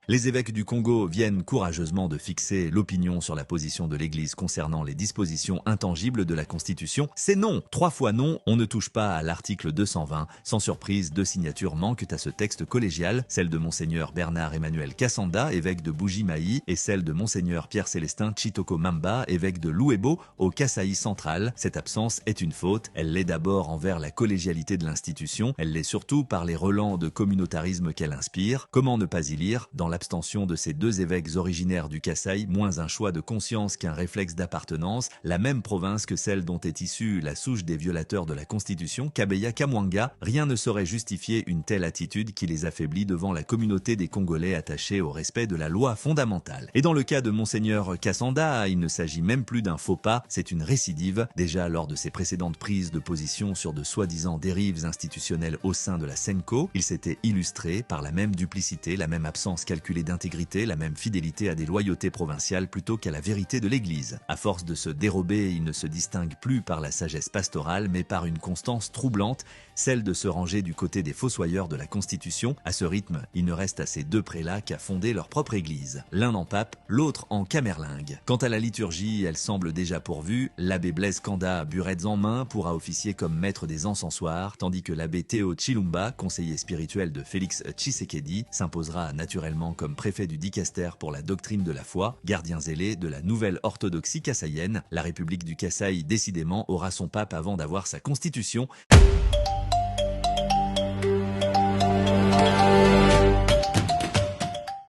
Les évêques du Congo viennent courageusement de fixer l'opinion sur la position de l'Église concernant les dispositions intangibles de la Constitution. C'est non, 3 fois non, on ne touche pas à l'article 220. Sans surprise, 2 signatures manquent à ce texte collégial, celle de Monseigneur Bernard-Emmanuel Kassanda, évêque de Buji-Mayi, et celle de Monseigneur Pierre-Célestin Chitoko Mamba, évêque de Louébo, au Kasaï central. Cette absence est une faute. Elle l'est d'abord envers la collégialité de l'institution, elle l'est surtout par les relents de communautarisme qu'elle inspire. Comment ne pas y lire, dans l'abstention de ces 2 évêques originaires du Kasaï, moins un choix de conscience qu'un réflexe d'appartenance, la même province que celle dont est issue la souche des violateurs de la Constitution, Kabeya Kamwanga, rien ne saurait justifier une telle attitude qui les affaiblit devant la communauté des Congolais attachés au respect de la loi fondamentale. Et dans le cas de Monseigneur Kassanda, il ne s'agit même plus d'un faux pas, c'est une récidive. Déjà lors de ses précédentes prises de position sur de soi-disant dérives institutionnelles au sein de la SENCO, il s'était illustré par la même duplicité, la même absence calculée d'intégrité, la même fidélité à des loyautés provinciales plutôt qu'à la vérité de l'Église. À force de se dérober, il ne se distingue plus par la sagesse pastorale, mais par une constance troublante, celle de se ranger du côté des fossoyeurs de la Constitution. À ce rythme, il ne reste à ces 2 prélats qu'à fonder leur propre église. L'un en pape, l'autre en camerlingue. Quant à la liturgie, elle semble déjà pourvue. L'abbé Blaise Kanda, burettes en main, pourra officier comme maître des encensoirs, tandis que l'abbé Théo Chilumba, conseiller spirituel de Félix Tshisekedi, s'imposera naturellement comme préfet du Dicaster pour la doctrine de la foi, gardien zélé de la nouvelle orthodoxie kassaïenne. La République du Kasaï, décidément, aura son pape avant d'avoir sa constitution.